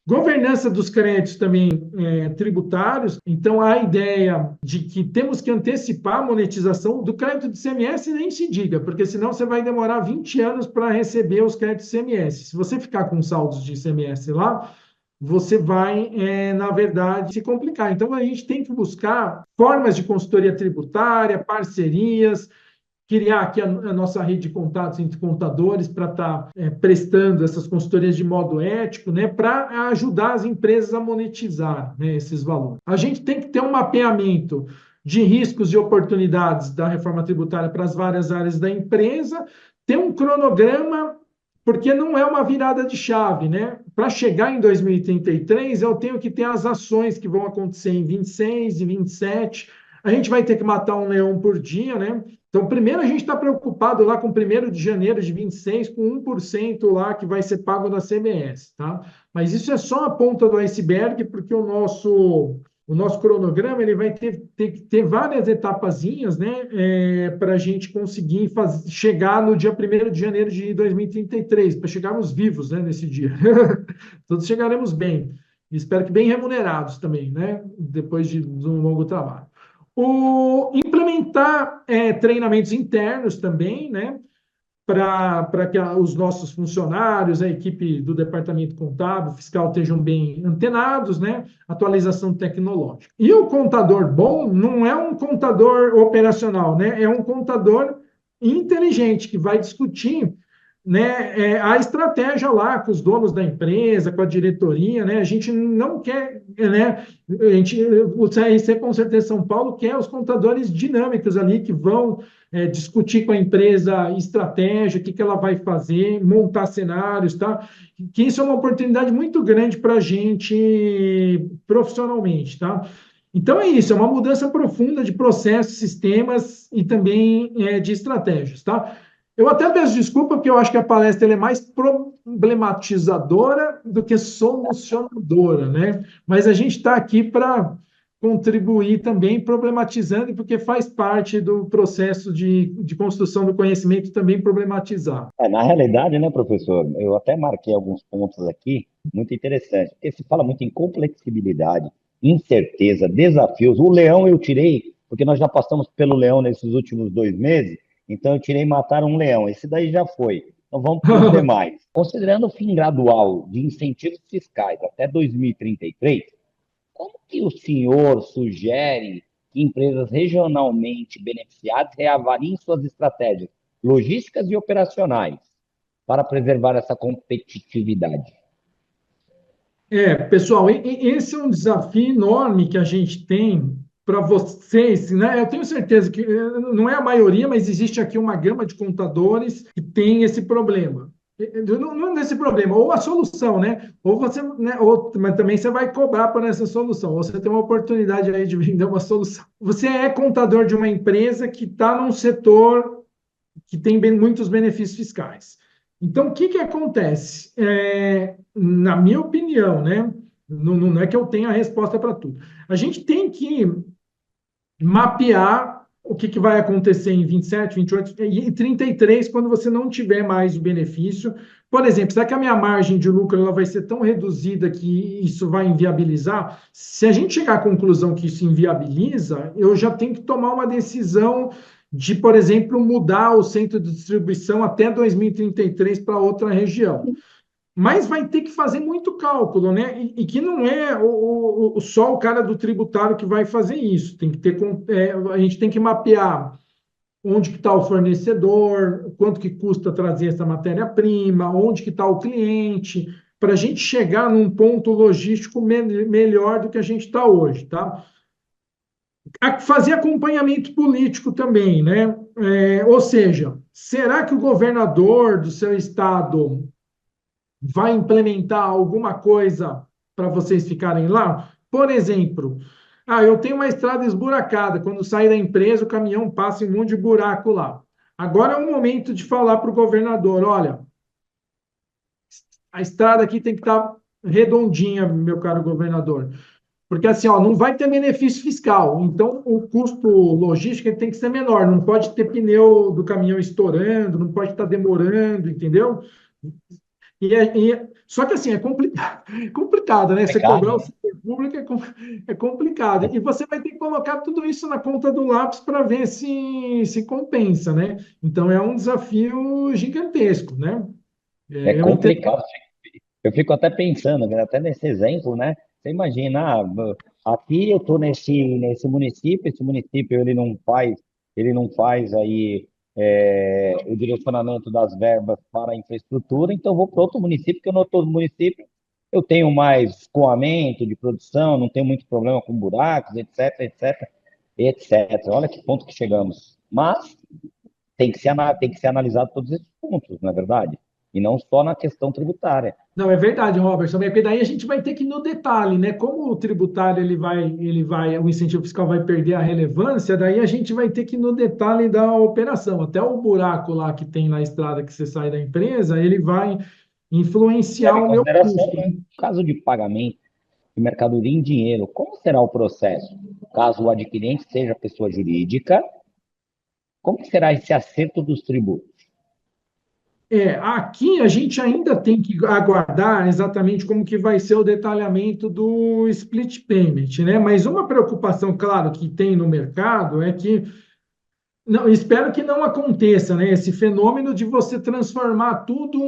Governança dos créditos também tributários. Então, a ideia de que temos que antecipar a monetização do crédito de CMS nem se diga, porque senão você vai demorar 20 anos para receber os créditos CMS. Se você ficar com saldos de CMS lá, você vai, na verdade, se complicar. Então, a gente tem que buscar formas de consultoria tributária, parcerias, criar aqui a nossa rede de contatos entre contadores para estar prestando essas consultorias de modo ético, né, para ajudar as empresas a monetizar, né, esses valores. A gente tem que ter um mapeamento de riscos e oportunidades da reforma tributária para as várias áreas da empresa, ter um cronograma, porque não é uma virada de chave, né? Para chegar em 2033, eu tenho que ter as ações que vão acontecer em 26 e 27. A gente vai ter que matar um leão por dia, né? Então, primeiro a gente está preocupado lá com o 1º de janeiro de 26, com 1% lá que vai ser pago da CMS, tá? Mas isso é só a ponta do iceberg, porque o nosso cronograma ele vai ter que ter várias etapazinhas, né, para a gente conseguir chegar no dia 1º de janeiro de 2033, para chegarmos vivos, né, nesse dia. Todos chegaremos bem. Espero que bem remunerados também, né, depois de um longo trabalho. Implementar treinamentos internos também, né, para que os nossos funcionários, a equipe do departamento contábil, fiscal estejam bem antenados, né, atualização tecnológica. E o contador bom não é um contador operacional, né, é um contador inteligente que vai discutir, né, a estratégia lá com os donos da empresa, com a diretoria, né? A gente não quer, né? O CRC, com certeza, São Paulo, quer os contadores dinâmicos ali que vão discutir com a empresa estratégia, o que ela vai fazer, montar cenários, tá? Que isso é uma oportunidade muito grande para a gente profissionalmente, tá? Então é isso, é uma mudança profunda de processos, sistemas e também de estratégias, tá? Eu até peço desculpa, porque eu acho que a palestra é mais problematizadora do que solucionadora, né? Mas a gente está aqui para contribuir também problematizando, porque faz parte do processo de construção do conhecimento também problematizar. Na realidade, né, professor, eu até marquei alguns pontos aqui, muito interessantes, porque se fala muito em complexibilidade, incerteza, desafios. O leão eu tirei, porque nós já passamos pelo leão nesses últimos 2 meses, então eu tirei matar um leão. Esse daí já foi. Então vamos para os demais. Considerando o fim gradual de incentivos fiscais até 2033, como que o senhor sugere que empresas regionalmente beneficiadas reavaliem suas estratégias logísticas e operacionais para preservar essa competitividade? Pessoal, esse é um desafio enorme que a gente tem para vocês, né? Eu tenho certeza que não é a maioria, mas existe aqui uma gama de contadores que tem esse problema. Não é esse problema, ou a solução, né? Ou você, né? Mas também você vai cobrar por essa solução, ou você tem uma oportunidade aí de vender uma solução. Você é contador de uma empresa que está num setor que tem muitos benefícios fiscais. Então, o que acontece? Na minha opinião, né? Não é que eu tenha a resposta para tudo. A gente tem que mapear o que vai acontecer em 27, 28 e 33, quando você não tiver mais o benefício. Por exemplo, será que a minha margem de lucro ela vai ser tão reduzida que isso vai inviabilizar? Se a gente chegar à conclusão que isso inviabiliza, eu já tenho que tomar uma decisão de, por exemplo, mudar o centro de distribuição até 2033 para outra região. Mas vai ter que fazer muito cálculo, né? E que não é só o cara do tributário que vai fazer isso. Tem que ter, a gente tem que mapear onde que está o fornecedor, quanto que custa trazer essa matéria-prima, onde que está o cliente, para a gente chegar num ponto logístico melhor do que a gente está hoje, tá? Fazer acompanhamento político também, né? Ou seja, será que o governador do seu estado vai implementar alguma coisa para vocês ficarem lá? Por exemplo, eu tenho uma estrada esburacada, quando sair da empresa o caminhão passa em um monte de buraco lá. Agora é o momento de falar para o governador, olha, a estrada aqui tem que estar redondinha, meu caro governador. Porque assim, não vai ter benefício fiscal, então o custo logístico tem que ser menor, não pode ter pneu do caminhão estourando, não pode estar demorando, entendeu? Só que assim, é complicado, complicado, né? Você Complicado, cobrar o né? setor público é complicado. E você vai ter que colocar tudo isso na ponta do lápis para ver se compensa, né? Então é um desafio gigantesco, né? É Eu entendo. complicado. Eu fico até pensando, né, até nesse exemplo, né? Você imagina, aqui eu estou nesse município, esse município ele não faz aí o direcionamento das verbas para a infraestrutura, então eu vou para outro município, que eu não estou no município, eu tenho mais escoamento de produção, não tenho muito problema com buracos, etc, etc, etc. Olha que ponto que chegamos. Mas tem que ser analisado todos esses pontos, não é verdade? E não só na questão tributária. Não, é verdade, Robertson, porque daí a gente vai ter que ir no detalhe, né? Como o tributário o incentivo fiscal vai perder a relevância, daí a gente vai ter que ir no detalhe da operação. Até o buraco lá que tem na estrada que você sai da empresa, ele vai influenciar Leva em o meu consideração, custo. né, caso de pagamento de mercadoria em dinheiro, como será o processo? Caso o adquirente seja pessoa jurídica, como será esse acerto dos tributos? Aqui a gente ainda tem que aguardar exatamente como que vai ser o detalhamento do split payment, né? Mas uma preocupação, claro, que tem no mercado é que não, espero que não aconteça, né? Esse fenômeno de você transformar tudo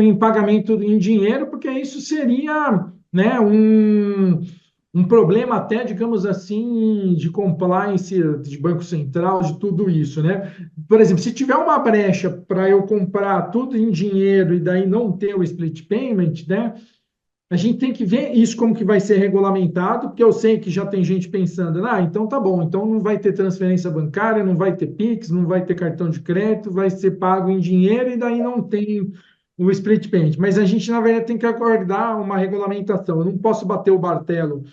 em pagamento em dinheiro, porque isso seria, né, um problema até, digamos assim, de compliance de Banco Central, de tudo isso, né? Por exemplo, se tiver uma brecha para eu comprar tudo em dinheiro e daí não ter o split payment, né? A gente tem que ver isso como que vai ser regulamentado, porque eu sei que já tem gente pensando, então tá bom, então não vai ter transferência bancária, não vai ter Pix, não vai ter cartão de crédito, vai ser pago em dinheiro e daí não tem o split payment. Mas a gente, na verdade, tem que aguardar uma regulamentação. Eu não posso bater o martelo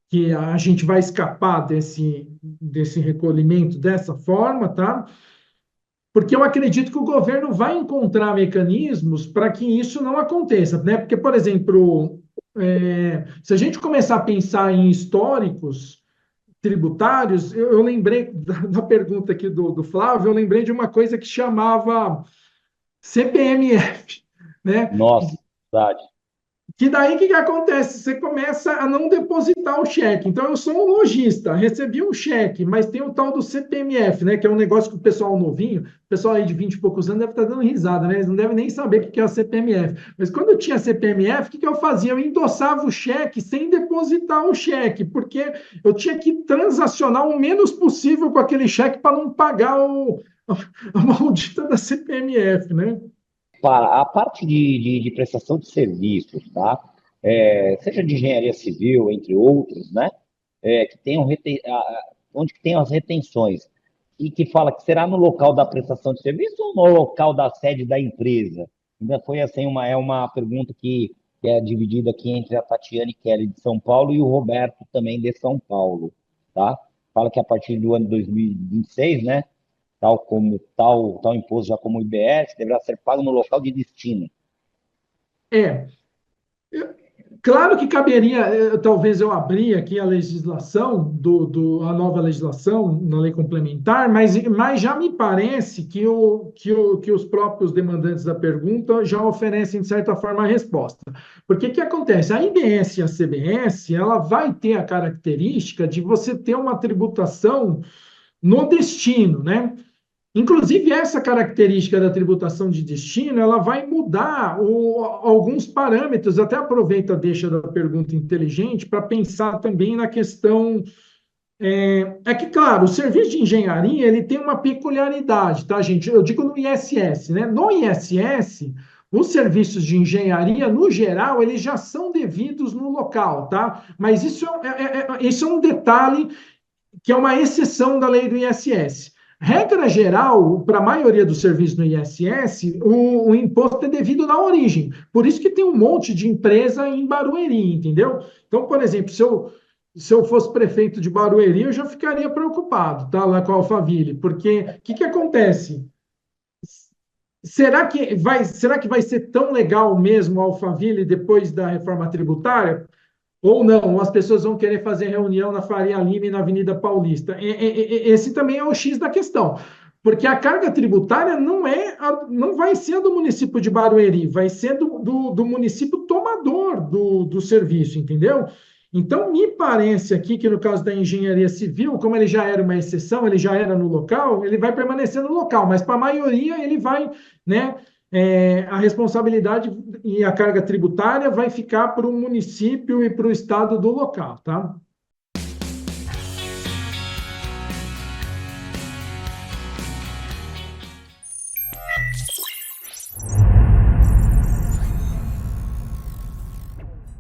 que a gente vai escapar desse recolhimento dessa forma, tá? Porque eu acredito que o governo vai encontrar mecanismos para que isso não aconteça, né? Porque, por exemplo, se a gente começar a pensar em históricos tributários, eu lembrei da pergunta aqui do Flávio, eu lembrei de uma coisa que chamava CPMF, né? Nossa, verdade. Que daí o que acontece? Você começa a não depositar o cheque. Então, eu sou um lojista, recebi um cheque, mas tem o tal do CPMF, né? Que é um negócio que o pessoal novinho, o pessoal aí de 20 e poucos anos deve estar dando risada, né? Eles não devem nem saber o que é o CPMF. Mas quando eu tinha CPMF, o que eu fazia? Eu endossava o cheque sem depositar o cheque, porque eu tinha que transacionar o menos possível com aquele cheque para não pagar a maldita da CPMF, né? Para a parte de prestação de serviços, tá? Seja de engenharia civil, entre outros, né? Que tenham onde que tem as retenções e que fala que será no local da prestação de serviço ou no local da sede da empresa? Ainda foi assim uma pergunta que é dividida aqui entre a Tatiane Kelly de São Paulo e o Roberto também de São Paulo, tá? Fala que a partir do ano 2026, né? Tal imposto já como IBS deverá ser pago no local de destino. É, claro que caberia, talvez eu abrir aqui a legislação, a nova legislação na lei complementar, mas já me parece que os próprios demandantes da pergunta já oferecem, de certa forma, a resposta. Porque o que acontece? A IBS e a CBS, ela vai ter a característica de você ter uma tributação no destino, né? Inclusive, essa característica da tributação de destino, ela vai mudar alguns parâmetros. Até aproveita a deixa da pergunta inteligente para pensar também na questão. Que, claro, o serviço de engenharia ele tem uma peculiaridade, tá, gente? Eu digo no ISS, né? No ISS, os serviços de engenharia, no geral, eles já são devidos no local, tá? Mas isso é um detalhe que é uma exceção da lei do ISS. Regra geral, para a maioria dos serviços no ISS, o imposto é devido na origem. Por isso que tem um monte de empresa em Barueri, entendeu? Então, por exemplo, se eu fosse prefeito de Barueri, eu já ficaria preocupado, tá? Lá com a Alphaville, porque o que acontece? Será que vai ser tão legal mesmo a Alphaville depois da reforma tributária? Ou não, as pessoas vão querer fazer reunião na Faria Lima e na Avenida Paulista. Esse também é o X da questão. Porque a carga tributária não vai ser do município de Barueri, vai ser do município tomador do serviço, entendeu? Então, me parece aqui que no caso da engenharia civil, como ele já era uma exceção, ele já era no local, ele vai permanecer no local, mas para a maioria ele vai, né, a responsabilidade e a carga tributária vai ficar para o município e para o estado do local, tá?